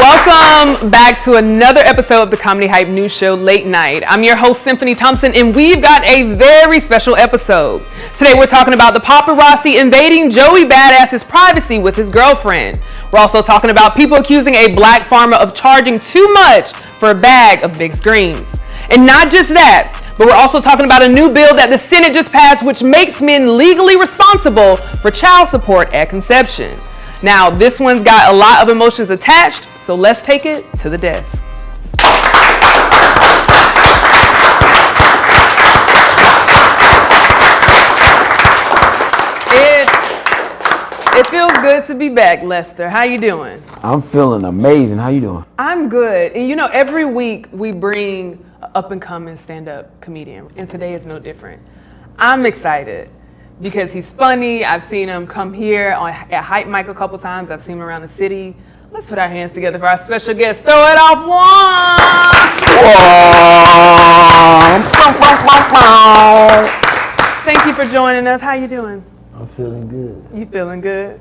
Welcome back to another episode of the Comedy Hype News Show Late Night. I'm your host, Symphony Thompson, and we've got a very special episode. Today we're talking about the paparazzi invading Joey Badass's privacy with his girlfriend. We're also talking about people accusing a black farmer of charging too much for a bag of big screens. And not just that, but we're also talking about a new bill that the Senate just passed which makes men legally responsible for child support at conception. Now, this one's got a lot of emotions attached, so let's take it to the desk. It feels good to be back, Lester. How you doing? I'm feeling amazing. How you doing? I'm good. And you know, every week we bring an up-and-coming stand-up comedian, and today is no different. I'm excited because he's funny. I've seen him come here at Hype Mic a couple times. I've seen him around the city. Let's put our hands together for our special guest. Throw it off, Juan! Thank you for joining us. How you doing? I'm feeling good. You feeling good?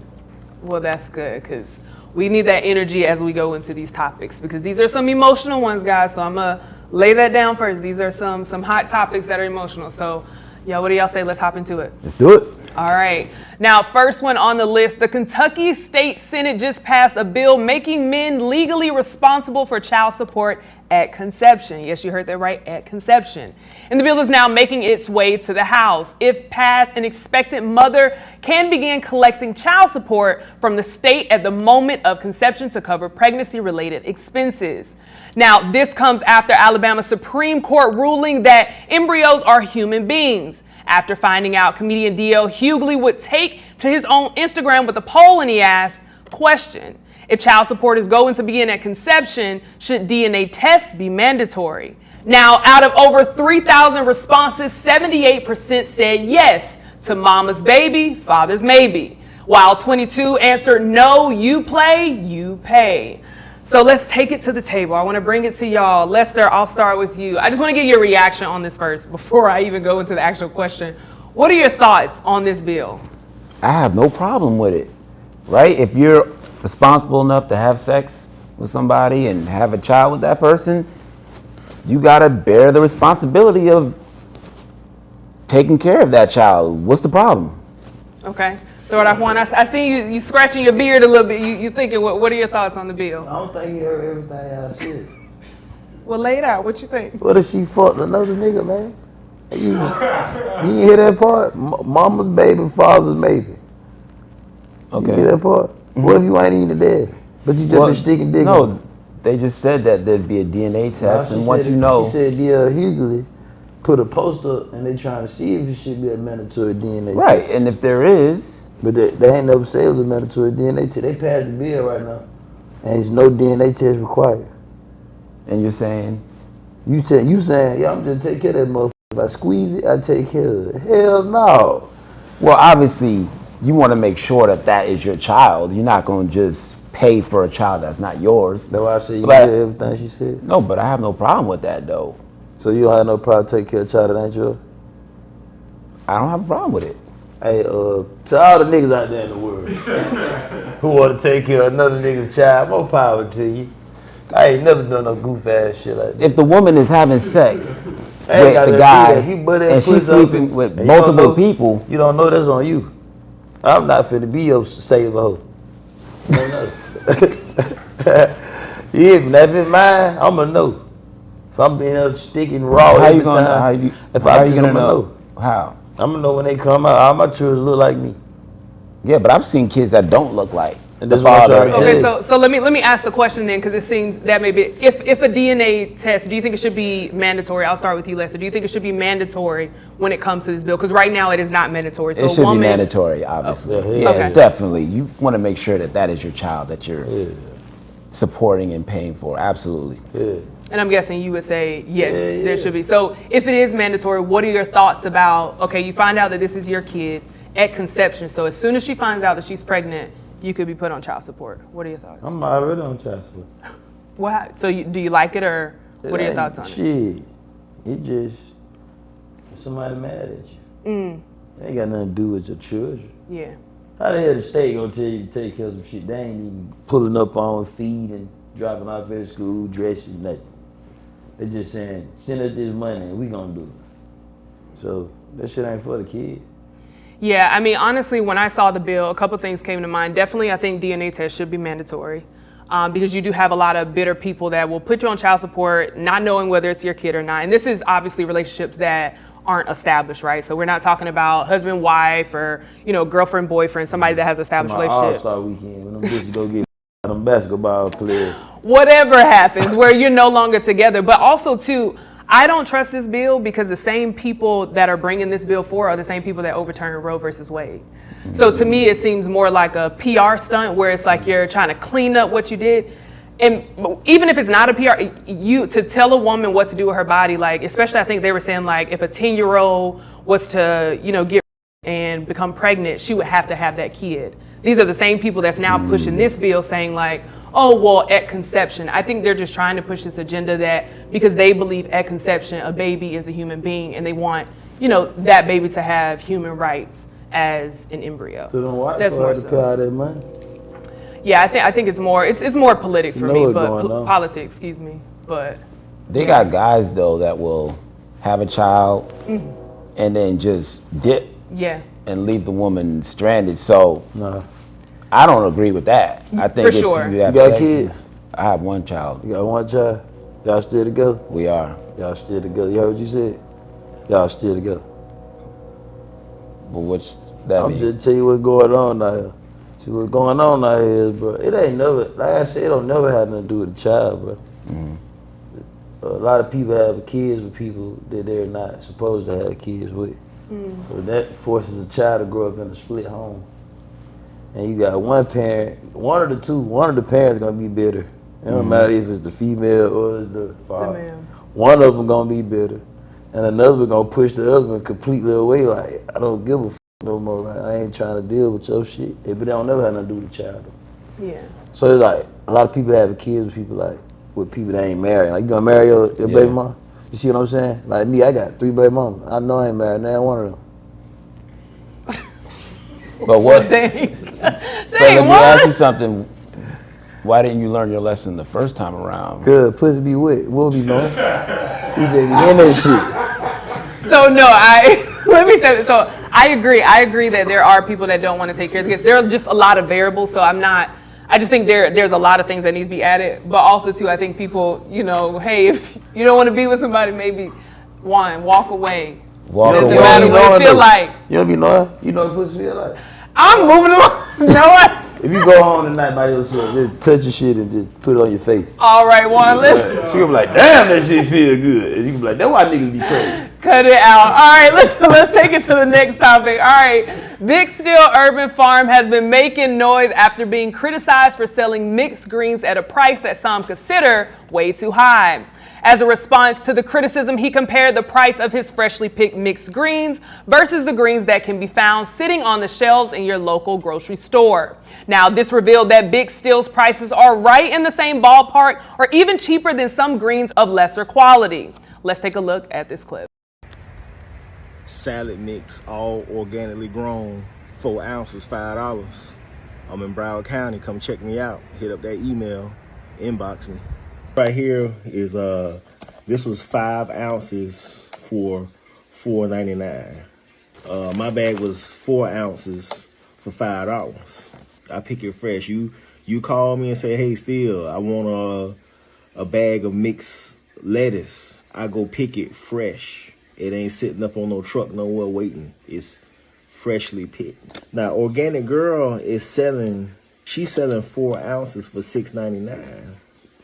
Well, that's good, because we need that energy as we go into these topics, because these are some emotional ones, guys. So I'm going to lay that down first. These are some hot topics that are emotional. So, yeah, what do y'all say? Let's hop into it. Let's do it. All right. Now, first one on the list, the Kentucky State Senate just passed a bill making men legally responsible for child support at conception. Yes, you heard that right, at conception. And the bill is now making its way to the House. If passed, an expectant mother can begin collecting child support from the state at the moment of conception to cover pregnancy-related expenses. Now, this comes after Alabama Supreme Court ruling that embryos are human beings. After finding out comedian D.L. Hughley would take to his own Instagram with a poll, and he asked, question, if child support is going to begin at conception, should DNA tests be mandatory? Now, out of over 3,000 responses, 78% said yes to mama's baby, father's maybe, while 22 answered no, you play, you pay. So let's take it to the table. I want to bring it to y'all. Lester, I'll start with you. I just want to get your reaction on this first before I even go into the actual question. What are your thoughts on this bill? I have no problem with it, right? If you're responsible enough to have sex with somebody and have a child with that person, you got to bear the responsibility of taking care of that child. What's the problem? Okay. Throw it off, Juan. I see you scratching your beard a little bit. You thinking, what are your thoughts on the bill? I don't think you heard everything I said. Well, lay it out. What you think? What if she fucked another nigga, man? You didn't hear that part? Mama's baby, father's maybe. Okay. You hear that part? Mm-hmm. What if you ain't even dead, but you just been sticking dick? No, they just said that there'd be a DNA test, and once you know. She said, yeah, Hughley put a poster, and they trying to see if it should be a mandatory DNA test. Right, and if there is. But they ain't never said it was a mandatory DNA test. They passed the bill right now, and there's no DNA test required. And you're saying? You saying, yeah, I'm just take care of that motherfucker. If I squeeze it, I take care of it. Hell no. Well, obviously, you want to make sure that is your child. You're not going to just pay for a child that's not yours. That's why I said you hear everything she said. No, but I have no problem with that, though. So you don't have no problem taking care of a child that ain't yours? I don't have a problem with it. Hey, to all the niggas out there in the world who want to take care of another nigga's child, more power to you. I ain't never done no goof ass shit like that. If the woman is having sex with the guy and she's sleeping with multiple people, you don't know that's on you. I'm not finna be your saver hoe. No. Yeah, if it's mine, I'ma know. If I'm being up sticking raw every time, how you gonna know? How? I'm gonna know when they come out. All my children look like me. Yeah, but I've seen kids that don't look like the father. Okay, so let me ask the question then, because it seems that maybe if a DNA test, do you think it should be mandatory? I'll start with you, Lester. Do you think it should be mandatory when it comes to this bill? Because right now it is not mandatory. So it should be mandatory, obviously. Oh, yeah, okay. Definitely. You want to make sure that is your child that you're supporting and paying for. Absolutely. Yeah. And I'm guessing you would say, yes, there should be. So if it is mandatory, what are your thoughts about, okay, you find out that this is your kid at conception. So as soon as she finds out that she's pregnant, you could be put on child support. What are your thoughts? I'm already on child support. What? So do you like it, or what are your thoughts on it? Shit, it just, somebody mad at you. It ain't got nothing to do with your children. Yeah. How the hell the state gonna tell you to take care of some shit they ain't even pulling up on, feeding, dropping off at school, dressing, nothing. They just saying, send us this money and we gonna do it. So that shit ain't for the kid. Yeah, I mean, honestly, when I saw the bill, a couple things came to mind. Definitely, I think DNA tests should be mandatory because you do have a lot of bitter people that will put you on child support, not knowing whether it's your kid or not. And this is obviously relationships that aren't established, right? So we're not talking about husband, wife, or girlfriend, boyfriend, somebody that has established relationship. All-Star weekend when them bitches go get them basketball players. Whatever happens, where you're no longer together. But also, too, I don't trust this bill because the same people that are bringing this bill forward are the same people that overturned Roe versus Wade. So to me, it seems more like a PR stunt where it's like you're trying to clean up what you did. And even if it's not a PR, to tell a woman what to do with her body, like, especially I think they were saying like if a 10-year-old was to, get and become pregnant, she would have to have that kid. These are the same people that's now pushing this bill saying like, oh, well, at conception. I think they're just trying to push this agenda that because they believe at conception a baby is a human being and they want, that baby to have human rights as an embryo. So then why that's more to so. pay all that money? Yeah, I think it's more politics for me, but going on. politics, excuse me. But They got guys though that will have a child and then just dip yeah, and leave the woman stranded. So Nah. I don't agree with that. I think For if sure. you have You got sex, kids? I have one child. You got one child? Y'all still together? We are. Y'all still together. You heard what you said? Y'all still together. But what's that I'm mean? just tell you what's going on out here. See what's going on out here is, bro, it ain't never, like I said, it don't never have nothing to do with the child, bro. A lot of people have kids with people that they're not supposed to have kids with. So that forces a child to grow up in a split home. And you got one parent, one of the parents gonna be bitter. It don't matter if it's the female or it's the father. man. One of them gonna be bitter. And another one gonna push the other one completely away, like, I don't give a no more. Like, I ain't trying to deal with your shit. But they don't never have nothing to do with the child. yeah. So it's like, a lot of people have kids with people like, with people that ain't married. Like, you gonna marry your baby mom? You see what I'm saying? Like me, I got 3 baby mamas. I know I ain't married now one of them. But what? Dang. But let Dang, me what? ask you something. Why didn't you learn your lesson the first time around? Cause pussy be wet. We'll be knowing. We just be in that shit. So no, let me say. So I agree. I agree that there are people that don't want to take care of the kids. There are just a lot of variables. So I just think there's a lot of things that needs to be added. But also too, I think people, hey, if you don't want to be with somebody, maybe walk away. Walk Doesn't away. matter what it feel like. You don't be knowing. You know what pussy feel like. I'm moving along. No. If you go home tonight by yourself, just touch your shit and just put it on your face. All right, Juan. Let's She gonna be like, damn, that shit feel good. And you can be like, that's why niggas be crazy. cut it out. All right, let's take it to the next topic. All right, Big Steel Urban Farm has been making noise after being criticized for selling mixed greens at a price that some consider way too high. As a response to the criticism, he compared the price of his freshly picked mixed greens versus the greens that can be found sitting on the shelves in your local grocery store. Now, this revealed that Big Steel's prices are right in the same ballpark or even cheaper than some greens of lesser quality. Let's take a look at this clip. Salad mix, all organically grown, 4 ounces, $5. I'm in Broward County. Come check me out. Hit up that email, inbox me. Right here is this was 5 ounces for $4.99. My bag was 4 ounces for $5. I pick it fresh. You call me and say, hey, Steel, I want a bag of mixed lettuce. I go pick it fresh. It ain't sitting up on no truck nowhere waiting. It's freshly picked. Now, Organic Girl is she's selling 4 ounces for $6.99.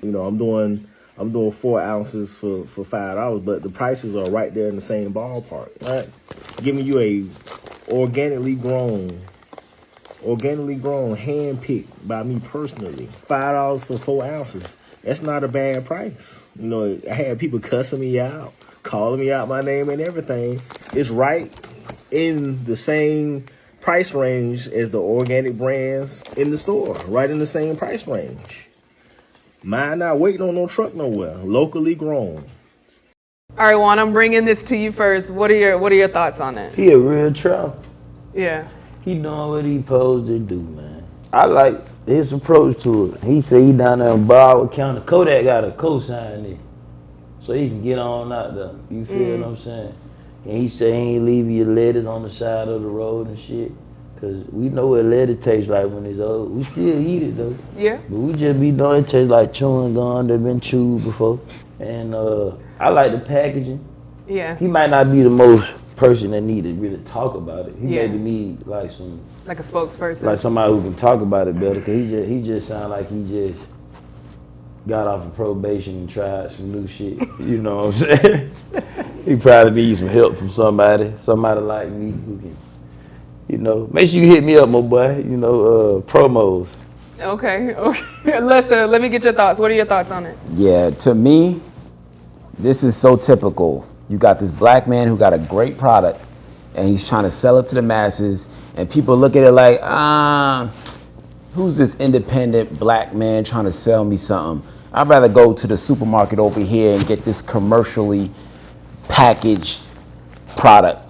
I'm doing 4 ounces for $5, but the prices are right there in the same ballpark. Right? Giving you a organically grown, hand-picked by me personally, $5 for 4 ounces. That's not a bad price. I had people cussing me out, calling me out my name and everything. It's right in the same price range as the organic brands in the store, right in the same price range. Mine not waiting on no truck nowhere, locally grown. All right, Juan, I'm bringing this to you first. What are your thoughts on it? He a real trout. Yeah. He doing what he supposed to do, man. I like his approach to it. He said he down there in Broward County. Kodak got a co-sign it, so he can get on out there. You feel what I'm saying? And he said he ain't leave your lettuce on the side of the road and shit. Cause we know what lettuce tastes like when it's old. We still eat it though. Yeah. But we just be knowing it tastes like chewing gum that been chewed before. And I like the packaging. Yeah. He might not be the most person that need to really talk about it. He Yeah. maybe need like a spokesperson. like somebody who can talk about it better. Cause he just sound like he just got off of probation and tried some new shit. You know what I'm saying? He probably needs some help from somebody like me who can, you know. Make sure you hit me up, my boy. You know, promos. Okay. Lester, let me get your thoughts. What are your thoughts on it? Yeah, to me, this is so typical. You got this black man who got a great product and he's trying to sell it to the masses, and people look at it like, who's this independent black man trying to sell me something? I'd rather go to the supermarket over here and get this commercially packaged product.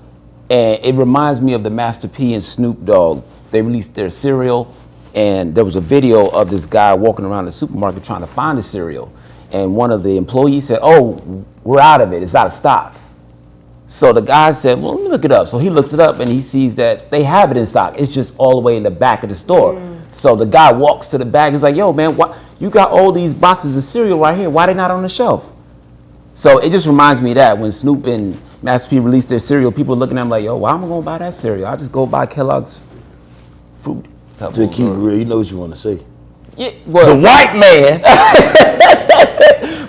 And it reminds me of the Master P and Snoop Dogg. They released their cereal, and there was a video of this guy walking around the supermarket trying to find the cereal. And one of the employees said, "Oh, we're out of it. It's out of stock." So the guy said, "Well, let me look it up." So he looks it up and he sees that they have it in stock. It's just all the way in the back of the store. So the guy walks to the back. He's like, "Yo, man, what? You got all these boxes of cereal right here. Why they not on the shelf?" So it just reminds me of that when Snoop and Master P released their cereal, people looking at them like, "Yo, why am I gonna buy that cereal? I just go buy Kellogg's Fruit." To keep it real, you know what you want to say. Yeah, well, the white man.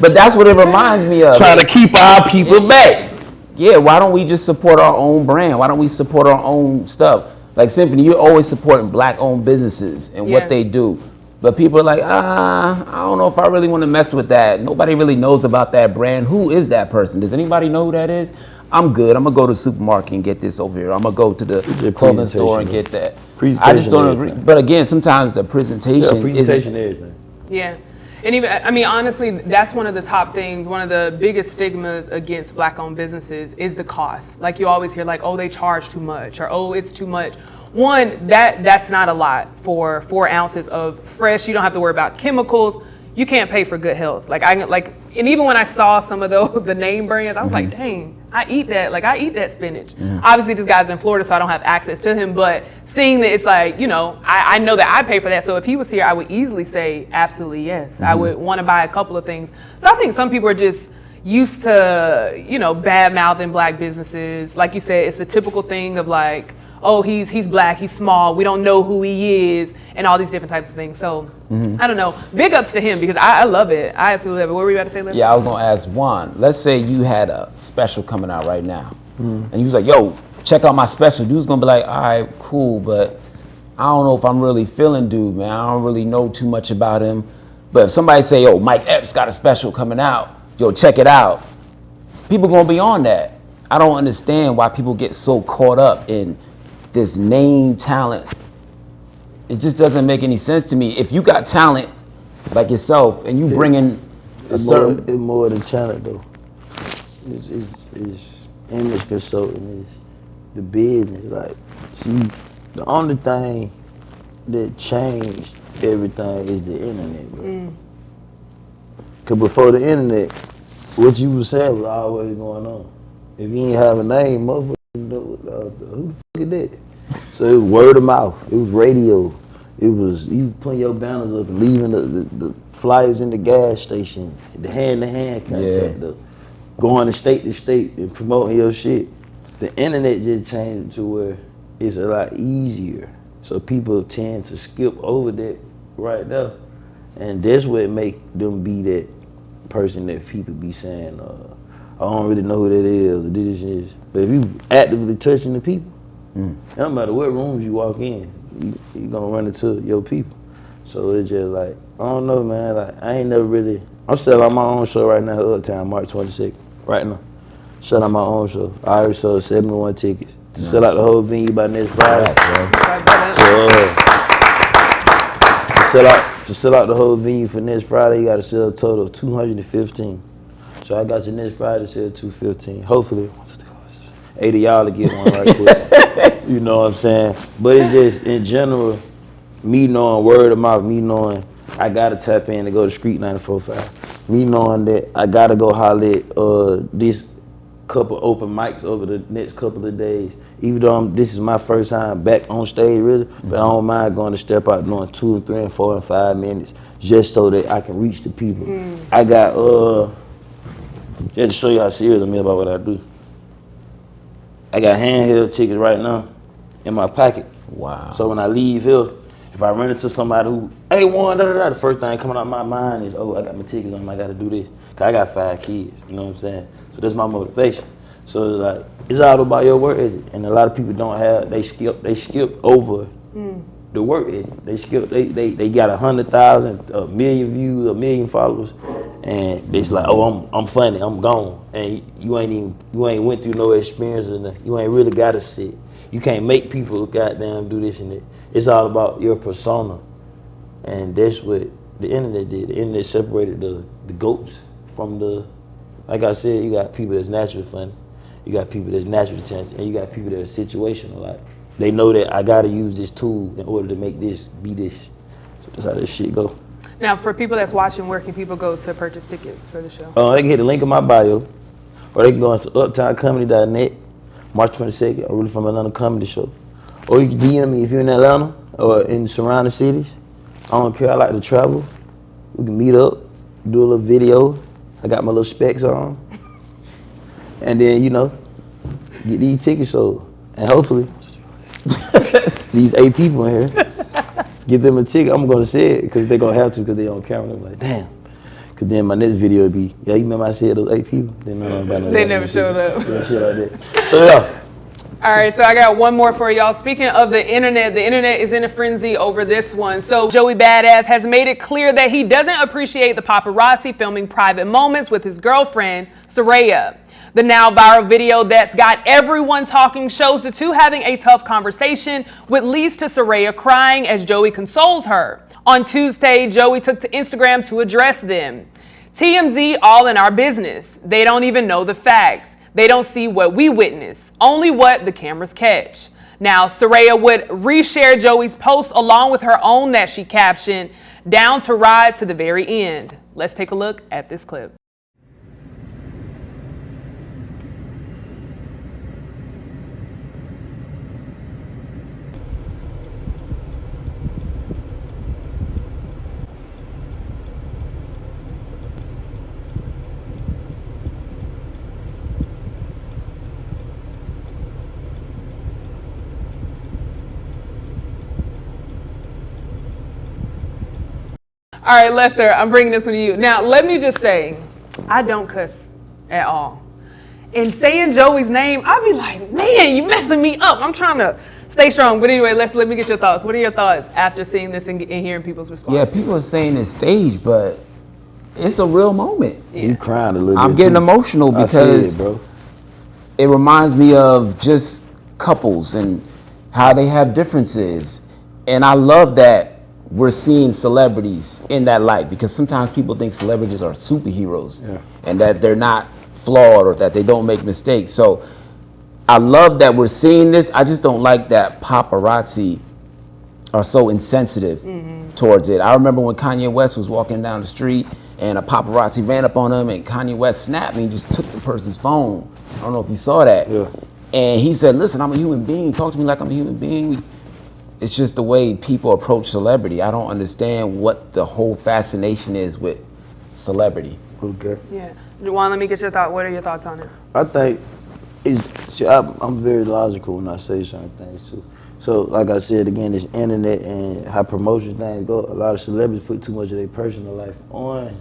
But that's what it reminds me of. Trying to keep our people back. Yeah, why don't we just support our own brand? Why don't we support our own stuff? Like Symphony, you're always supporting black-owned businesses and what they do. But people are like, I don't know if I really want to mess with that. Nobody really knows about that brand. Who is that person? Does anybody know who that is? I'm good. I'm going to go to the supermarket and get this over here. I'm going to go to the clothing store and get that. I just don't agree. But again, sometimes the presentation everything. Yeah. And even, I mean, honestly, that's one of the top things, one of the biggest stigmas against black-owned businesses is the cost. Like you always hear like, oh, they charge too much, or oh, it's too much. One, that's not a lot for 4 ounces of fresh. You don't have to worry about chemicals. You can't pay for good health. And even when I saw some of the name brands, I was like, dang, I eat that. Like I eat that spinach. Obviously this guy's in Florida, so I don't have access to him, but seeing that it's like, you know, I know that I pay for that. So if he was here, I would easily say absolutely yes. I would want to buy a couple of things. So I think some people are just used to, you know, bad mouthing black businesses. Like you said, it's a typical thing of like, oh, he's black, he's small, we don't know who he is, and all these different types of things. So, I don't know. Big ups to him because I love it. I absolutely love it. What were you about to say, Leslie? Yeah, I was going to ask Juan. Let's say you had a special coming out right now, and you was like, yo, check out my special. Dude's going to be like, all right, cool, but I don't know if I'm really feeling dude, man. I don't really know too much about him. But if somebody say, yo, Mike Epps got a special coming out, yo, check it out. People going to be on that. I don't understand why people get so caught up in this name talent. It just doesn't make any sense to me. If you got talent like yourself and you bring in it's more than talent though. It's image consulting, it's the business. Like, see, the only thing that changed everything is the internet, bro. Cause before the internet, what you was saying was always going on. If you ain't have a name, motherfucker, who the fuck is that? So it was word of mouth. It was radio. It was you putting your banners up, leaving the flyers in the gas station, the hand-to-hand contact, going to state and promoting your shit. The internet just changed it to where it's a lot easier. So people tend to skip over that right there. And that's what make them be that person that people be saying, I don't really know who that is, or this is. But if you actively touching the people, it don't matter what rooms you walk in, you gonna run into your people. So it's just like, I don't know, man. Like I ain't never really. I'm still on my own show right now, the other time, March 26th, right now. Shut on my own show. I already sold 71 tickets to sell out the whole venue by next Friday. To sell out the whole venue for next Friday, you got to sell a total of 215. So I got you next Friday to sell 215. Hopefully, 8 of y'all to get one right quick. You know what I'm saying? But it's just, in general, me knowing word of mouth, me knowing I gotta tap in to go to Street 94.5, me knowing that I gotta go holler at this couple open mics over the next couple of days. Even though this is my first time back on stage, really, but I don't mind going to step out doing 2 and 3 and 4 and 5 minutes just so that I can reach the people. I got just to show you how serious I'm about what I do. I got handheld tickets right now in my pocket. Wow. So when I leave here, if I run into somebody who, hey, one, the first thing coming out of my mind is, oh, I got my tickets on them, I got to do this. Because I got 5 kids, you know what I'm saying? So that's my motivation. So it's like, it's all about your work ethic. And a lot of people don't have, they skip over the work ethic. They got 100,000, a million views, a million followers. And it's like, oh, I'm funny, I'm gone. And you ain't went through no experience or nothing. You ain't really got to sit. You can't make people goddamn do this and that. It's all about your persona. And that's what the internet did. The internet separated the goats from the, like I said, you got people that's naturally funny. You got people that's naturally tense, and you got people that are situational. Like, they know that I gotta use this tool in order to make this be this. So that's how this shit go. Now, for people that's watching, where can people go to purchase tickets for the show? They can hit the link in my bio, or they can go into uptowncomedy.net, March 22nd, a Really From Atlanta comedy show. Or you can DM me if you're in Atlanta or in surrounding cities. I don't care, I like to travel. We can meet up, do a little video. I got my little specs on. And then, you know, get these tickets sold. And hopefully, these 8 people in here, get them a ticket. I'm gonna say it because they're gonna have to because they on camera. I'm like, damn. Because then my next video would be, yeah, you remember I said those 8 people? They never showed up. Yeah, shit like that. So yeah. All right, so I got one more for y'all. Speaking of the internet is in a frenzy over this one. So Joey Badass has made it clear that he doesn't appreciate the paparazzi filming private moments with his girlfriend, Soraya. The now viral video that's got everyone talking shows the two having a tough conversation, which leads to Soraya crying as Joey consoles her. On Tuesday, Joey took to Instagram to address them. TMZ all in our business. They don't even know the facts. They don't see what we witness, only what the cameras catch. Now, Soraya would reshare Joey's post along with her own that she captioned, "Down to ride to the very end." Let's take a look at this clip. All right, Lester, I'm bringing this one to you. Now, let me just say, I don't cuss at all. And saying Joey's name, I'd be like, man, you messing me up. I'm trying to stay strong. But anyway, Lester, let me get your thoughts. What are your thoughts after seeing this and hearing people's response? Yeah, people are saying it's staged, but it's a real moment. Yeah. You crying a little bit. I'm getting emotional because bro. It reminds me of just couples and how they have differences. And I love that we're seeing celebrities in that light, because sometimes people think celebrities are superheroes and that they're not flawed or that they don't make mistakes. So I love that we're seeing this. I just don't like that paparazzi are so insensitive towards it. I remember when Kanye West was walking down the street and a paparazzi ran up on him and Kanye West snapped me and just took the person's phone. I don't know if you saw that. Yeah. And he said, listen, I'm a human being. Talk to me like I'm a human being. It's just the way people approach celebrity. I don't understand what the whole fascination is with celebrity. Okay. Yeah. Juwan, let me get your thought. What are your thoughts on it? I think I'm very logical when I say certain things too. So like I said again, this internet and how promotion things go, a lot of celebrities put too much of their personal life on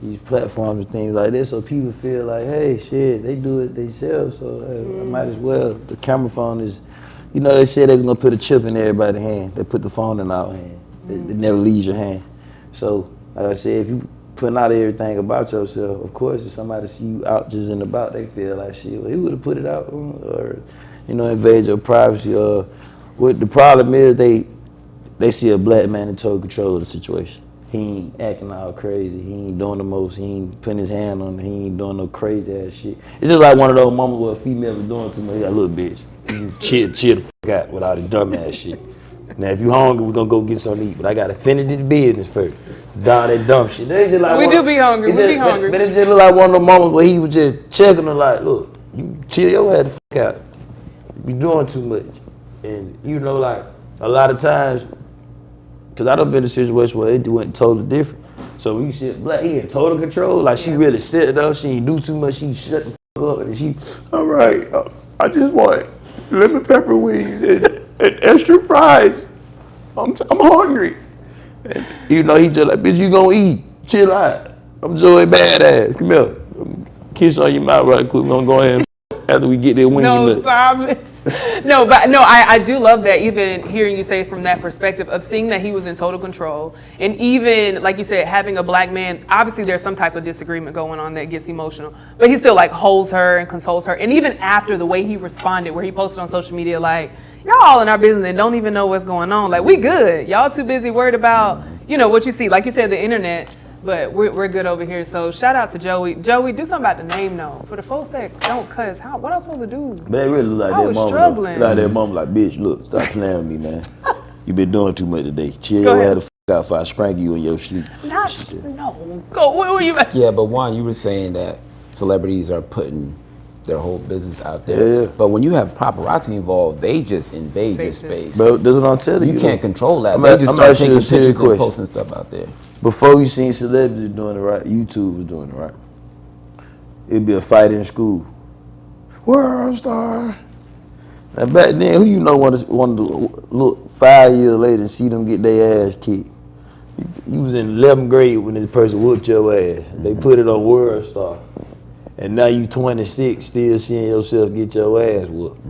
these platforms and things like this, so people feel like, hey, shit, they do it themselves, so I might as well. The camera phone is, you know, they said they was gonna put a chip in everybody's hand. They put the phone in our hand. It never leaves your hand. So, like I said, if you putting out everything about yourself, of course, if somebody see you out just in about, they feel like, shit, well, he would have put it out, or, you know, invade your privacy. Or what the problem is, they see a black man in total control of the situation. He ain't acting all crazy. He ain't doing the most. He ain't putting his hand on it. He ain't doing no crazy ass shit. It's just like one of those moments where a female is doing too much. He got a little bitch. Chill the fuck out with all the dumb ass shit. Now, if you hungry, we're gonna go get something to eat. But I gotta finish this business first. Down that dumb shit. They just like We do be hungry. We be hungry. But it just look like one of the moments where he was just checking her like, look, you chill your head the fuck out. You be doing too much. And you know, like, a lot of times, because I done been in a situation where it went totally different. So when you sit black, he in total control. Like, she really set it up. She ain't do too much. She shut the fuck up. And she, all right, I just want lemon pepper wings and extra fries. I'm hungry. And, you know, he just like, bitch, you gonna eat. Chill out. I'm Joey Badass. Come here. Kiss on your mouth right quick. We're gonna go ahead and after we get that wing. No, stop it. No, but no, I do love that, even hearing you say from that perspective of seeing that he was in total control. And even, like you said, having a black man, obviously there's some type of disagreement going on that gets emotional, but he still like holds her and consoles her. And even after the way he responded, where he posted on social media like, y'all all in our business and don't even know what's going on. Like, we good. Y'all too busy worried about, you know, what you see. Like you said, the internet. But we're good over here. So shout out to Joey. Joey, do something about the name though. For the folks that don't cuss, what I'm supposed to do? But they really look like I that was mama. struggling. Like that mama, like, bitch, look, stop playing with me, man. You been doing too much today. Chill Go your ahead. head the fuck out if I strangle you in your sleep. No. Go. What were you? Yeah, but one, you were saying that celebrities are putting their whole business out there. Yeah. But when you have paparazzi involved, they just invade your Spaces. space. But that's what I'm telling you. You can't control that. I'm They at- just I'm start asking you taking a serious pictures and question. posting stuff out there. Before you seen celebrities doing it right, YouTube was doing it right. It'd be a fight in school. World star. And back then, who you know wanted to look 5 years later and see them get their ass kicked? You was in 11th grade when this person whooped your ass. They put it on World Star. And now you 26, still seeing yourself get your ass whooped.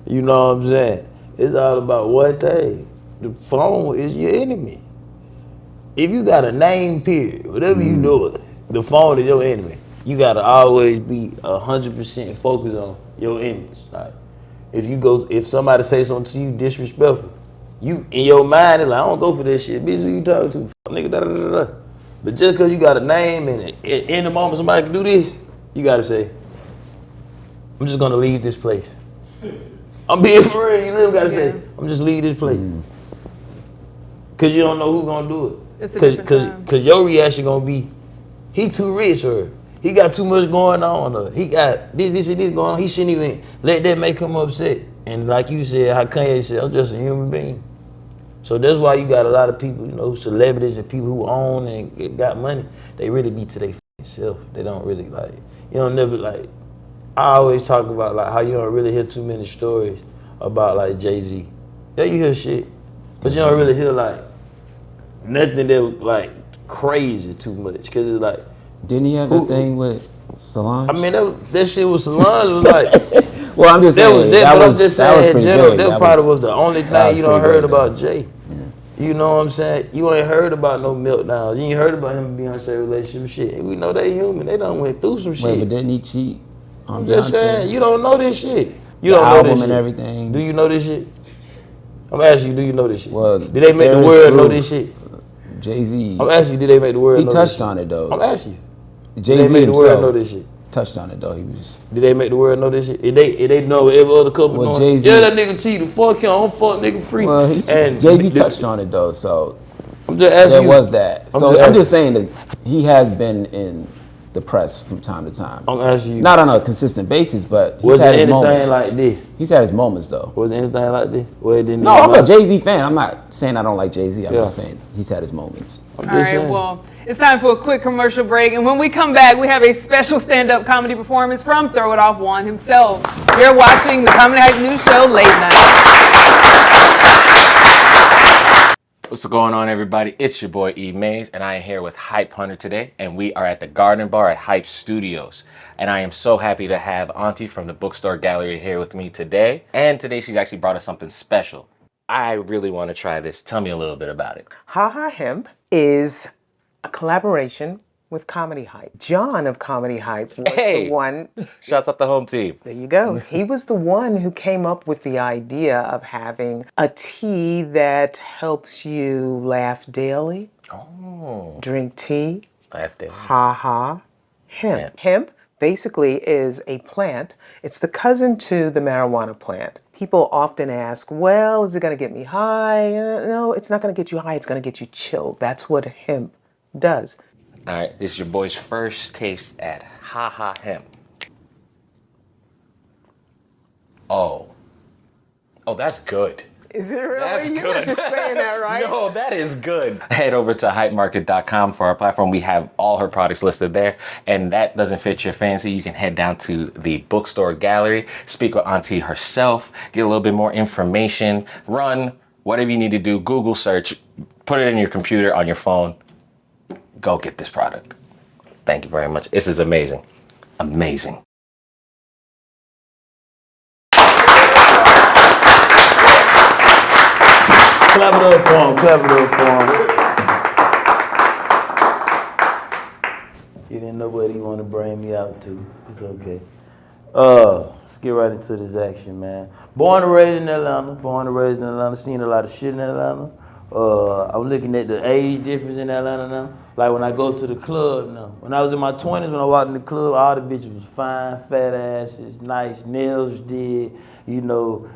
You know what I'm saying? It's all about one thing. The phone is your enemy. If you got a name, period, whatever you doing, the phone is your enemy. You gotta always be 100% focused on your image. Like, if somebody say something to you disrespectful, you in your mind is like, I don't go for that shit, bitch. Who you talking to? Fuck nigga, da da da da. But just cause you got a name and in the moment somebody can do this, you gotta say, I'm just gonna leave this place. I'm being for real. You literally gotta say, I'm just leave this place. Cause you don't know who's gonna do it. It's a different time. Cause your reaction gonna be, he too rich, or he got too much going on, or he got this and this going on. He shouldn't even let that make him upset. And like you said, how Kanye said, I'm just a human being. So that's why you got a lot of people, you know, celebrities and people who own and got money. They really be to their self. They don't really like. You don't never like. I always talk about like how you don't really hear too many stories about like Jay-Z. Yeah, you hear shit, but you don't really hear like nothing that was like crazy too much. Cause it's like, Didn't he have the thing with Solange? I mean, that shit was Solange was like. Well, I'm just saying. But I'm just saying in pretty general, big. that probably was the only thing you don't pretty heard big, about Jay. You know what I'm saying? You ain't heard about no meltdowns. You ain't heard about him and Beyonce relationship shit. We know they human. They done went through some shit. Wait, but didn't he cheat on I'm just Beyonce? saying, you don't know this shit. You The don't know album this and shit. everything. Do you know this shit? I'm asking you, do you know this shit? Well, did they make the there's world know proof. this shit? Jay-Z. I'm asking you, did they make the world He know touched this shit? on it though. I'm asking you. Jay-Z Did they make the world himself know this shit? touched on it though. He was. Did they make the world know this shit? If they know every other couple Well, knowing? Jay-Z- Yeah, that nigga cheated. Fuck him. I'm fuck nigga free. Well, and Jay-Z touched on it though, so I'm just asking there you. was that. I'm So just I'm asking. just saying that he has been in the press from time to time. I'm asking you. Not on a consistent basis, but he's Was had it his anything moments. like this? He's had his moments though. Was it anything like this? Well, it didn't. No, even I'm a matter. Jay-Z fan. I'm not saying I don't like Jay-Z. I'm Yeah. just saying he's had his moments. I'm All just right, saying. well, it's time for a quick commercial break. And when we come back, we have a special stand-up comedy performance from Throw It Off Juan himself. You're watching the Comedy Hype News Show Late Night. What's going on, everybody? It's your boy E Mays, and I am here with Hype Hunter today, and we are at the Garden Bar at Hype Studios. And I am so happy to have Auntie from the Bookstore Gallery here with me today. And today she's actually brought us something special. I really want to try this. Tell me a little bit about it. Ha Ha Hemp is a collaboration with Comedy Hype. John of Comedy Hype was Hey! the one. Shouts out the home team. There you go. He was the one who came up with the idea of having a tea that helps you laugh daily, drink tea, Laugh there. Ha Ha Hemp. Hemp basically is a plant. It's the cousin to the marijuana plant. People often ask, well, is it going to get me high? No, it's not going to get you high. It's going to get you chilled. That's what hemp does. All right, this is your boy's first taste at Ha Ha Hemp. Oh. Oh, that's good. Is it really? That's You're good. not just saying that, right? No, that is good. Head over to hypemarket.com for our platform. We have all her products listed there. And that doesn't fit your fancy, you can head down to the bookstore gallery, speak with Auntie herself, get a little bit more information, run whatever you need to do, Google search, put it in your computer, on your phone. Go get this product. Thank you very much. This is amazing. Amazing. Clap it up for him, clap it up for him. He didn't know what he wanted to bring me out to. It's okay. Let's get right into this action, man. Born and raised in Atlanta, seen a lot of shit in Atlanta. I'm looking at the age difference in Atlanta now. Like when I go to the club now. When I was in my 20s, when I walked in the club, all the bitches was fine, fat asses, nice, nails did, you know,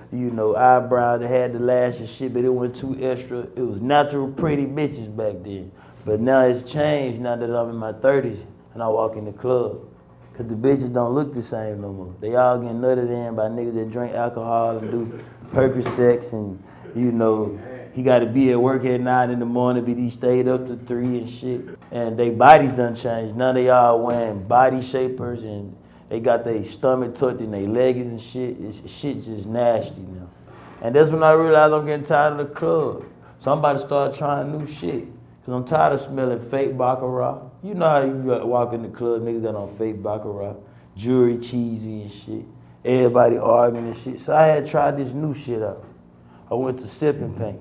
eyebrows, they had the lashes shit, but it wasn't too extra. It was natural pretty bitches back then. But now it's changed now that I'm in my 30s and I walk in the club. Cause the bitches don't look the same no more. They all getting nutted in by niggas that drink alcohol and do Percocets and, you know, he got to be at work at 9 in the morning, but he stayed up to 3 and shit. And they bodies done changed. Now they all wearing body shapers and they got their stomach tucked in their leggings and shit. Shit just nasty now. And that's when I realized I'm getting tired of the club. So I'm about to start trying new shit. Cause I'm tired of smelling fake Baccarat. You know how you walk in the club, niggas got on fake Baccarat, jewelry cheesy and shit. Everybody arguing and shit. So I had tried this new shit out. I went to Sipping Paint.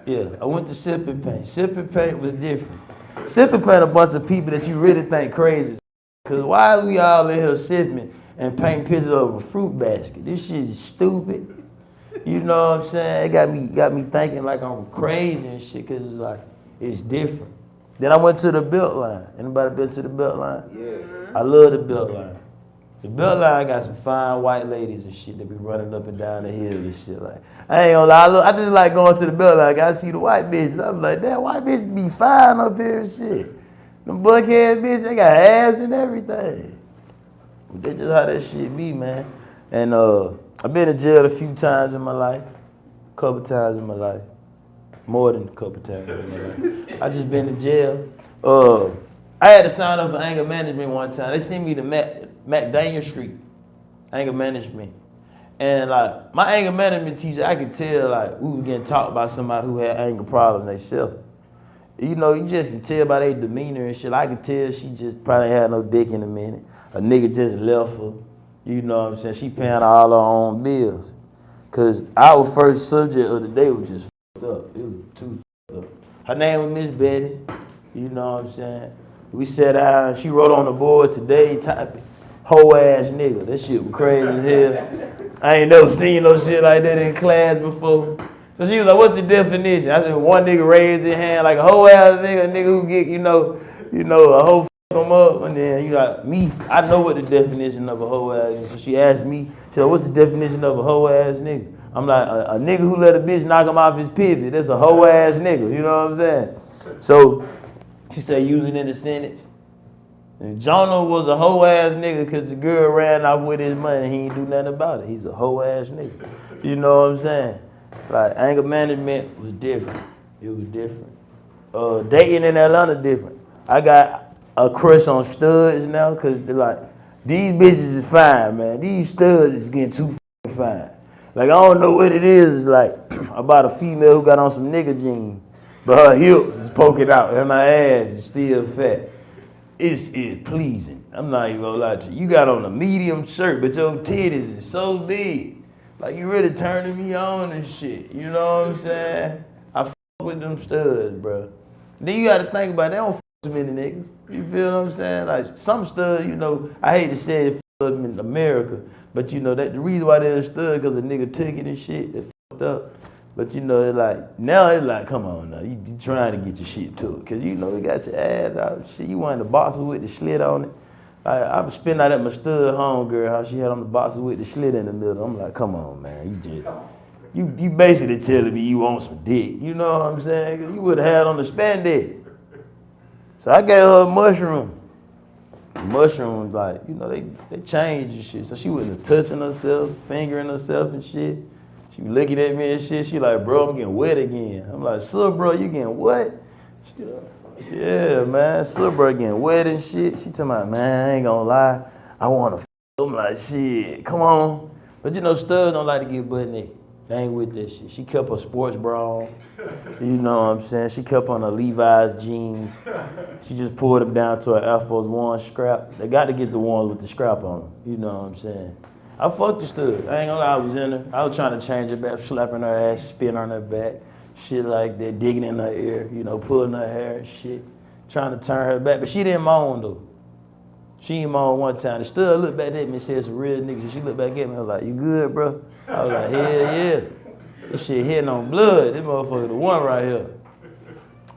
Yeah, I went to Sipping Paint. Sipping Paint was different. Sipping Paint a bunch of people that you really think crazy. Cause why are we all in here sipping and painting pictures of a fruit basket? This shit is stupid. You know what I'm saying? It got me thinking like I'm crazy and shit, cause it's like, it's different. Then I went to the Belt Line. Anybody been to the Belt Line? Yeah. I love the Belt Line. The Belt Line got some fine white ladies and shit that be running up and down the hill and shit. Like, I ain't gonna lie, I just like going to the Belt Line. I see the white bitches. I'm like, damn, white bitches be fine up here and shit. Them buckhead bitches, they got ass and everything. But that's just how that shit be, man. And I've been to jail a few times in my life. A couple times in my life. More than a couple times in my life. I just been to jail. I had to sign up for anger management one time. They sent me to McDaniel Street, anger management. And like, my anger management teacher, I could tell like, we were getting taught by somebody who had anger problems themselves. You know, you just can tell by their demeanor and shit. I could tell she just probably had no dick in a minute. A nigga just left her. You know what I'm saying? She paying all her own bills. Cause our first subject of the day was just fucked up. It was too fucked up. Her name was Miss Betty. You know what I'm saying? We sat down, she wrote on the board today, typing, hoe ass nigga. That shit was crazy as hell. I ain't never seen no shit like that in class before. So she was like, what's the definition? I said, one nigga raised his hand like a hoe ass nigga, a nigga who get, you know, a hoe fuck him up. And then you like, me, I know what the definition of a hoe ass is. So she asked me, she said, what's the definition of a hoe ass nigga? I'm like, a nigga who let a bitch knock him off his pivot. That's a hoe ass nigga, you know what I'm saying? So she said, use it in the sentence. And Jonah was a hoe ass nigga because the girl ran off with his money and he ain't do nothing about it. He's a hoe ass nigga. You know what I'm saying? Like, anger management was different. It was different. Dating in Atlanta different. I got a crush on studs now because they're like, these bitches is fine, man. These studs is getting too fine. Like, I don't know what it is like about a female who got on some nigga jeans, but her hips is poking out and her ass is still fat. It's pleasing. I'm not even gonna lie to you. You got on a medium shirt, but your titties is so big. Like, you really turning me on and shit. You know what I'm saying? I fuck with them studs, bro. Then you gotta think about it. They don't fuck too many niggas. You feel what I'm saying? Like, some studs, you know, I hate to say it fuck them in America, but you know, that the reason why they're a stud because a nigga took it and shit, they fucked up. But you know, it's like, now it's like, come on now, you trying to get your shit to it. Cause you know, you got your ass out, shit. You want the boxer with the slit on it. I was spitting out at my stud homegirl how she had on the boxer with the slit in the middle. I'm like, come on, man, you basically telling me you want some dick. You know what I'm saying? You would have had on the spandex. So I gave her a mushroom. The mushroom was like, you know, they changed and shit. So she wasn't touching herself, fingering herself and shit. She was looking at me and shit. She like, bro, I'm getting wet again. I'm like, so bro, you getting wet? She like, yeah, man, so bro getting wet and shit. She tell me, man, I ain't gonna lie, I wanna f. I'm like, shit, come on. But you know, studs don't like to get butt naked. They ain't with that shit. She kept her sports bra on. You know what I'm saying? She kept on her Levi's jeans. She just pulled them down to her Air Force One strap. They got to get the ones with the strap on them. You know what I'm saying? I fucked the stud. I ain't gonna lie, I was in her. I was trying to change her back, slapping her ass, spitting on her back, shit like that, digging in her ear, you know, pulling her hair and shit, trying to turn her back. But she didn't moan though. She didn't moan one time. The stud looked back at me and said some real niggas. And she looked back at me and was like, you good, bro? I was like, hell yeah. This shit hitting on blood. This motherfucker the one right here.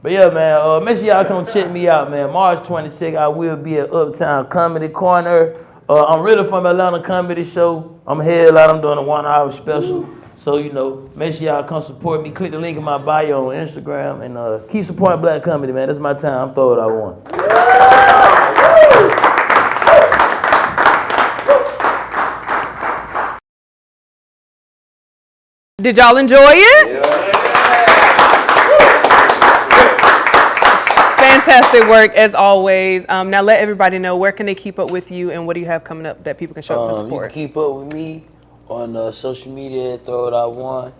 But yeah, man, make sure y'all come check me out, man. March 22nd, I will be at Uptown Comedy Corner. I'm really from Atlanta Comedy Show. I'm headline. I'm doing a 1 hour special. So, you know, make sure y'all come support me. Click the link in my bio on Instagram and keep supporting black comedy, man. That's my time. I'm throwing it I want. Did y'all enjoy it? Yeah. Fantastic work as always. Now let everybody know, where can they keep up with you and what do you have coming up that people can show up to support? You can keep up with me on social media, Throw It Out One,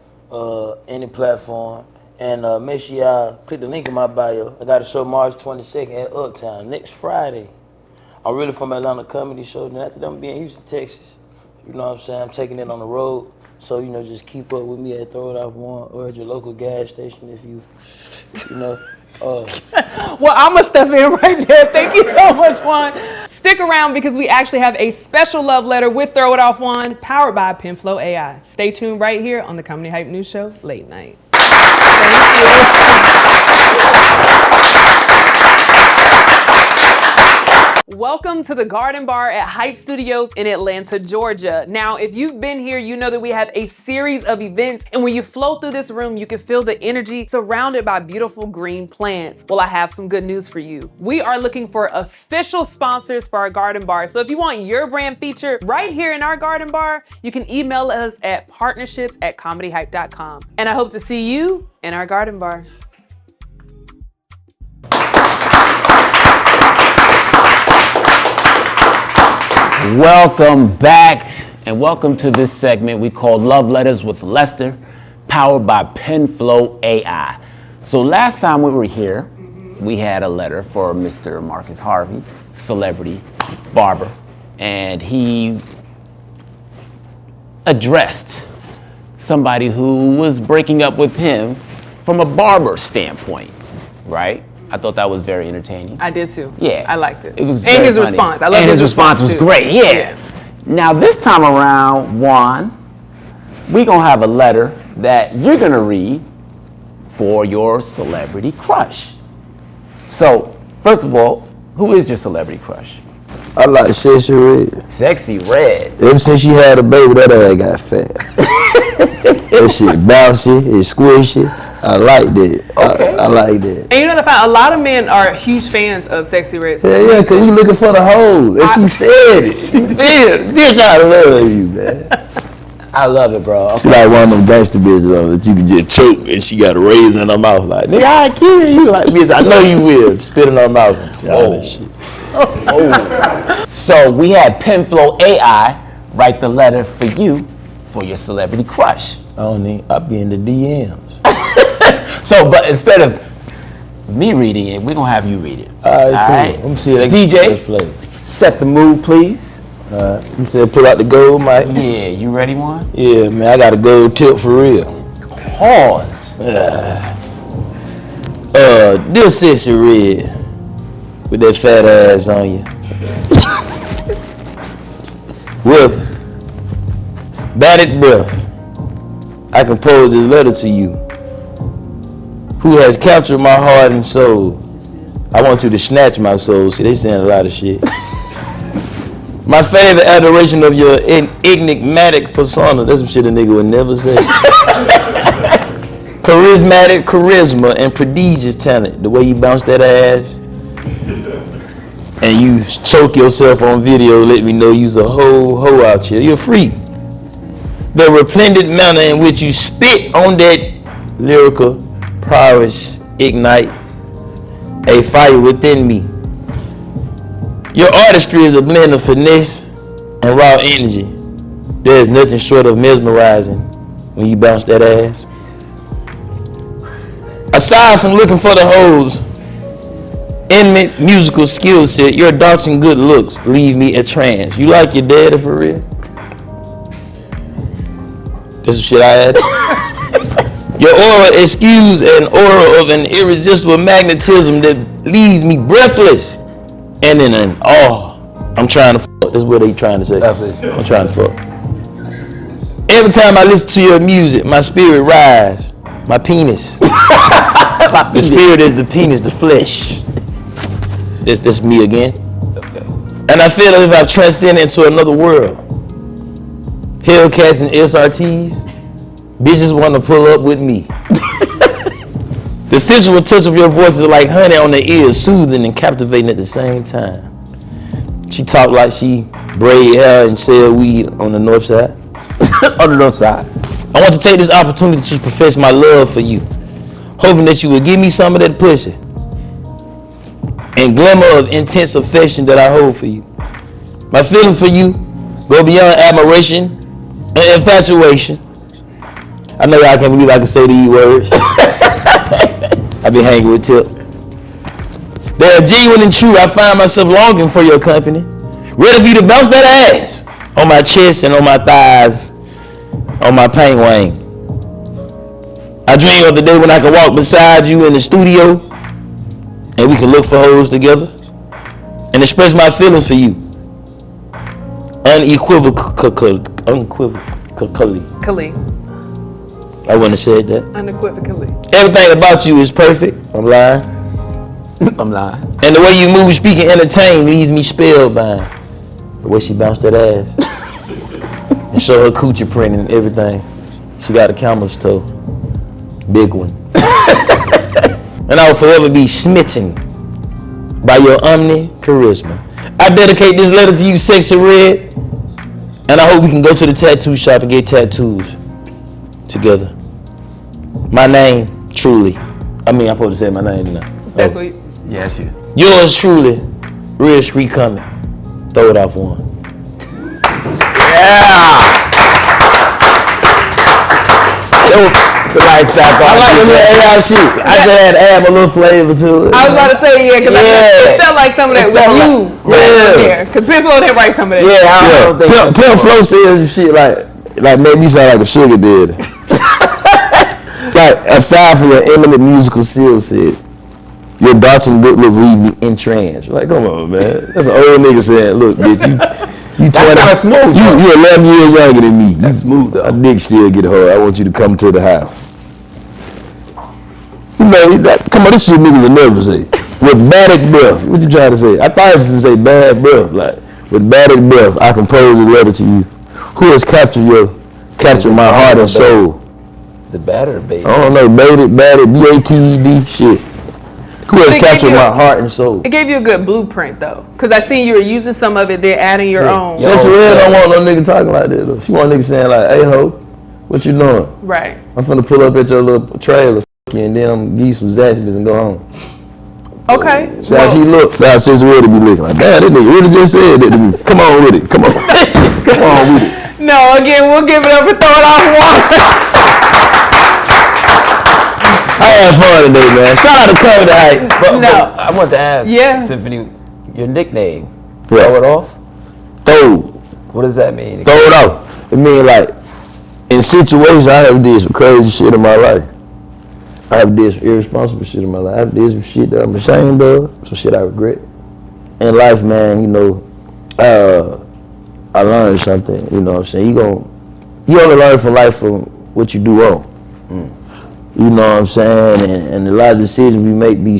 any platform. And make sure y'all click the link in my bio. I got a show March 22nd at Uptown, next Friday. I'm really from Atlanta Comedy Show. And after that, I'm being in Houston, Texas. You know what I'm saying? I'm taking it on the road. So, you know, just keep up with me at Throw It Out One or at your local gas station if you know. Well, I'm going to step in right there. Thank you so much, Juan. Stick around because we actually have a special love letter with Throw It Off Juan, powered by Penflow AI. Stay tuned right here on the Comedy Hype News Show, late night. Thank you. Welcome to the Garden Bar at Hype Studios in Atlanta, Georgia. Now, if you've been here, you know that we have a series of events, and when you flow through this room, you can feel the energy surrounded by beautiful green plants. Well, I have some good news for you. We are looking for official sponsors for our Garden Bar. So if you want your brand featured right here in our Garden Bar, you can email us at partnerships@comedyhype.com. And I hope to see you in our Garden Bar. Welcome back, and welcome to this segment we call Love Letters with Lester, powered by Penflow AI. So last time we were here, we had a letter for Mr. Marcus Harvey, celebrity barber, and he addressed somebody who was breaking up with him from a barber standpoint, right? I thought that was very entertaining. I did too. Yeah. I liked it. It was and his funny. response. I love his response was too. great. Yeah. Now this time around, Juan, we're gonna have a letter that you're gonna read for your celebrity crush. So, first of all, who is your celebrity crush? I like Sexy Red. Sexy Red. Ever since she had a baby, that ass got fat. That shit bouncy, it's squishy. I like that. Okay. I like that. And you know the fact, a lot of men are huge fans of Sexy Red. Yeah, because you looking for the hole. And she said it. She did. Bitch, I love you, man. I love it, bro. Okay. She like one of them gangster bitches that you can just choke and she got a razor in her mouth. Like, nigga, I kill you. Like, bitch, I know you will. Spit in her mouth. All that shit. Oh. So we had Penflow AI write the letter for you for your celebrity crush. I be in the DMs. So, but instead of me reading it, we're gonna have you read it. All right, cool. Let me see that. DJ, set the mood, please. You said pull out the gold, Mike. Yeah, you ready, one? Yeah, man, I got a gold tip for real. Pause. This Sexy Red with that fat ass on you. With bated breath, I compose this letter to you, who has captured my heart and soul. I want you to snatch my soul. See, they saying a lot of shit. My favorite adoration of your enigmatic persona. That's some shit a nigga would never say. Charismatic charisma and prodigious talent. The way you bounce that ass and you choke yourself on video, let me know you's a hoe out here. You're free. The resplendent manner in which you spit on that lyrical prowess ignite a fire within me. Your artistry is a blend of finesse and raw energy. There is nothing short of mesmerizing when you bounce that ass. Aside from looking for the hoes, intimate musical skill set, your daunting good looks leave me a trance. You like your daddy for real? This is shit I had. Your aura exudes an aura of an irresistible magnetism that leaves me breathless and in an awe. I'm trying to fuck. That's what they trying to say. I'm trying to fuck. Every time I listen to your music, my spirit rise. My penis. The spirit is the penis, the flesh. This me again. Okay. And I feel as if I've transcended into another world. Hellcats and SRTs, bitches want to pull up with me. The sensual touch of your voice is like honey on the ears, soothing and captivating at the same time. She talk like she braid hair and sell weed on the north side. On the north side. I want to take this opportunity to profess my love for you, hoping that you will give me some of that pussy and glimmer of intense affection that I hold for you. My feelings for you go beyond admiration and infatuation. I know y'all can't believe I can say these words. I've been hanging with Tip. They are genuine and true. I find myself longing for your company, ready for you to bounce that ass on my chest and on my thighs, on my paint wing. I dream of the day when I can walk beside you in the studio and we can look for hoes together and express my feelings for you unequivocally. I wouldn't have said that. Unequivocally. Everything about you is perfect. I'm lying. I'm lying. And the way you move, speak, and entertain leaves me spellbound. The way she bounced that ass. And show her coochie print and everything. She got a camel's toe. Big one. And I will forever be smitten by your charisma. I dedicate this letter to you, Sexy Red. And I hope we can go to the tattoo shop and get tattoos together. My name, truly. I'm supposed to say my name tonight. That's what you... Yeah, that's you. Yours truly, Real Street Coming. Throw it out for him. Yeah! The lights back on. I like the little AI shit. I just had to add my little flavor to it. I was about to say, yeah, because it felt like some of that with you right there. Because Pimp Flo didn't write some of that. Yeah, I don't think Pimp Flo says shit like made me sound like a sugar daddy. Like, aside from your eminent musical skill set, your daunting good look leave me entranced. Like, come on, man. That's an old nigga saying, look, bitch, you 20. That's kind of smooth. You 11 years younger than me. That's smooth, though. A dick still get hard. I want you to come to the house. You know, come on, this shit niggas will never say. With bated breath. What you trying to say? I thought it was say bad breath. Like, with bated breath, I compose a letter to you. Who has captured my heart and soul? Is it bad or baby? I don't know, bated, B-A-T-E-D, shit. Who has captured my heart and soul? It gave you a good blueprint, though. Because I seen you were using some of it, then adding your own. Sexy Red don't want no nigga talking like that, though. She want nigga saying like, hey, ho, what you doing? Right. I'm finna pull up at your little trailer, and then I'm gonna give you some Zaxby's and go home. Okay. See how she look? See how Sexy Red be looking like, damn, that nigga really just said that to me. Come on with it, come on. Come on with it. No, again, we'll give it up and throw it off one. I had fun today, man. Shout out to Cover the Hype. But I want to ask, Yeah. Symphony, your nickname, Yeah. throw it off? Throw. What does that mean? Throw it off. It mean like, in situations I have did some crazy shit in my life. I have did some irresponsible shit in my life. I have did some shit that I'm ashamed of, some shit I regret. In life, man, you know, I learned something, you know what I'm saying? You only learn from life from what you do wrong. You know what I'm saying? And a lot of decisions we make we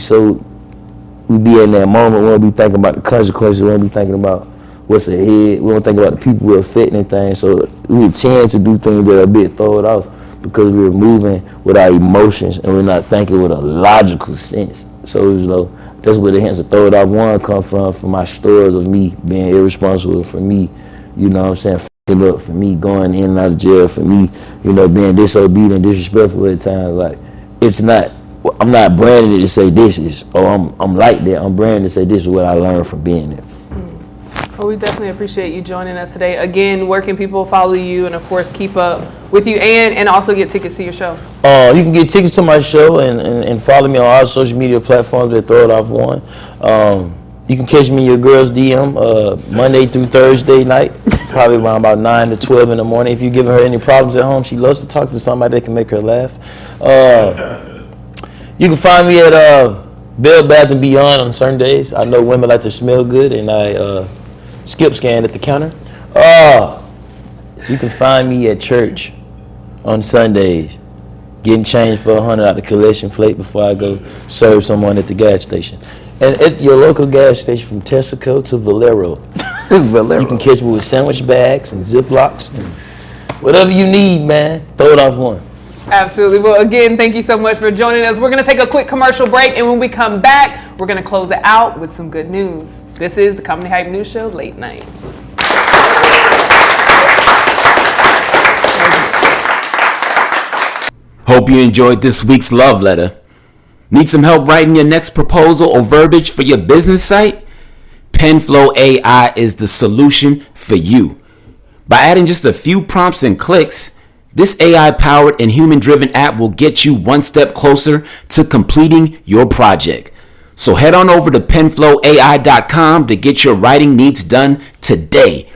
be in that moment, we won't be thinking about the consequences, we won't be thinking about what's ahead. We don't think about the people we're affecting and things. So we tend to do things that are a bit thrown off because we're moving with our emotions and we're not thinking with a logical sense. So you know, that's where the hence of throw it off one come from my stories of me being irresponsible, for me, you know what I'm saying, f***ing up, for me going in and out of jail, for me, you know, being disobedient, disrespectful at times. Like, it's not, I'm not branding it to say this is, oh, I'm like that. I'm branding to say this is what I learned from being there. Well, we definitely appreciate you joining us today. Again, where can people follow you and, of course, keep up with you and also get tickets to your show? You can get tickets to my show and follow me on all social media platforms that Throw It Off One. You can catch me in your girl's DM Monday through Thursday night, probably around about 9 to 12 in the morning. If you're giving her any problems at home, she loves to talk to somebody that can make her laugh. You can find me at Bed Bath & Beyond on certain days. I know women like to smell good, and I skip scan at the counter. You can find me at church on Sundays, getting change for $100 out the collection plate before I go serve someone at the gas station. And at your local gas station from Texaco to Valero. You can catch me with sandwich bags and Ziplocs and whatever you need, man. Throw It Off One. Absolutely. Well, again, thank you so much for joining us. We're going to take a quick commercial break, and when we come back, we're going to close it out with some good news. This is the Comedy Hype News Show, Late Night. Hope you enjoyed this week's love letter. Need some help writing your next proposal or verbiage for your business site? PenFlow AI is the solution for you. By adding just a few prompts and clicks, this AI-powered and human-driven app will get you one step closer to completing your project. So head on over to penflowai.com to get your writing needs done today.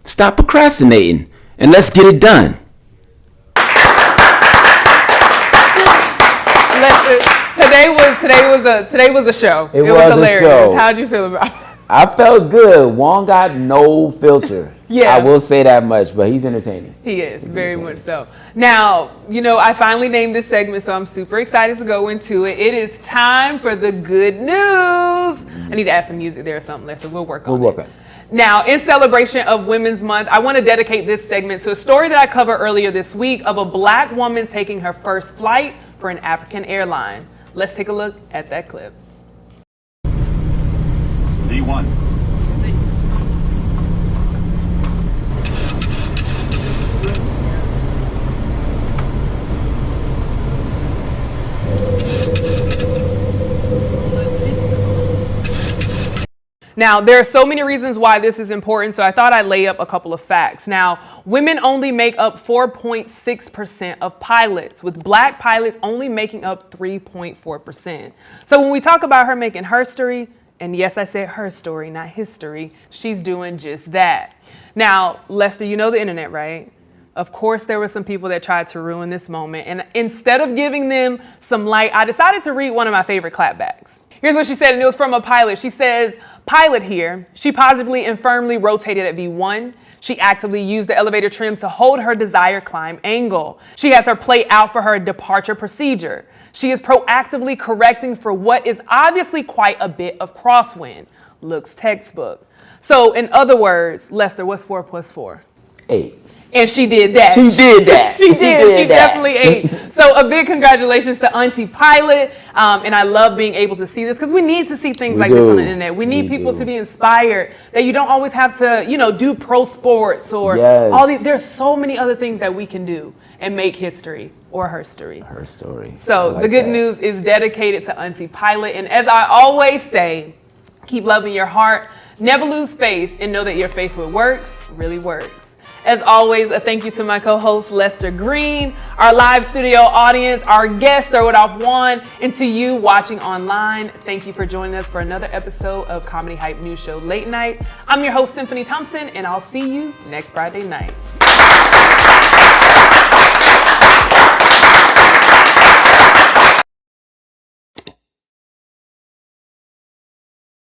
Stop procrastinating and let's get it done. Today was a show. It was hilarious. a show. How'd you feel about it? I felt good. Juan got no filter. Yeah. I will say that much, but he's entertaining. He is, very much so. Now, you know, I finally named this segment, so I'm super excited to go into it. It is time for the good news. I need to add some music there or something, Lester. We'll work on it. Now, in celebration of Women's Month, I want to dedicate this segment to a story that I covered earlier this week of a Black woman taking her first flight for an African airline. Let's take a look at that clip. D1. Now, there are so many reasons why this is important, so I thought I'd lay up a couple of facts. Now, women only make up 4.6% of pilots, with Black pilots only making up 3.4%. So when we talk about her making her story, and yes, I said her story, not history, she's doing just that. Now, Lester, you know the internet, right? Of course, there were some people that tried to ruin this moment, and instead of giving them some light, I decided to read one of my favorite clapbacks. Here's what she said, and it was from a pilot. She says, "Pilot here. She positively and firmly rotated at V1. She actively used the elevator trim to hold her desired climb angle. She has her plate out for her departure procedure. She is proactively correcting for what is obviously quite a bit of crosswind. Looks textbook." So in other words, Lester, what's 4 plus 4? 8. And she did that. She did that. She definitely ate. So a big congratulations to Auntie Pilot. And I love being able to see this because we need to see things like this on the internet. We need people to be inspired that you don't always have to, you know, do pro sports or all these. There's so many other things that we can do and make history or her story. Her story. So the good news is dedicated to Auntie Pilot. And as I always say, keep loving your heart. Never lose faith and know that your faith what works really works. As always, a thank you to my co-host, Lester Green, our live studio audience, our guest, Throw It Off One, and to you watching online, thank you for joining us for another episode of Comedy Hype News Show Late Night. I'm your host, Symphony Thompson, and I'll see you next Friday night.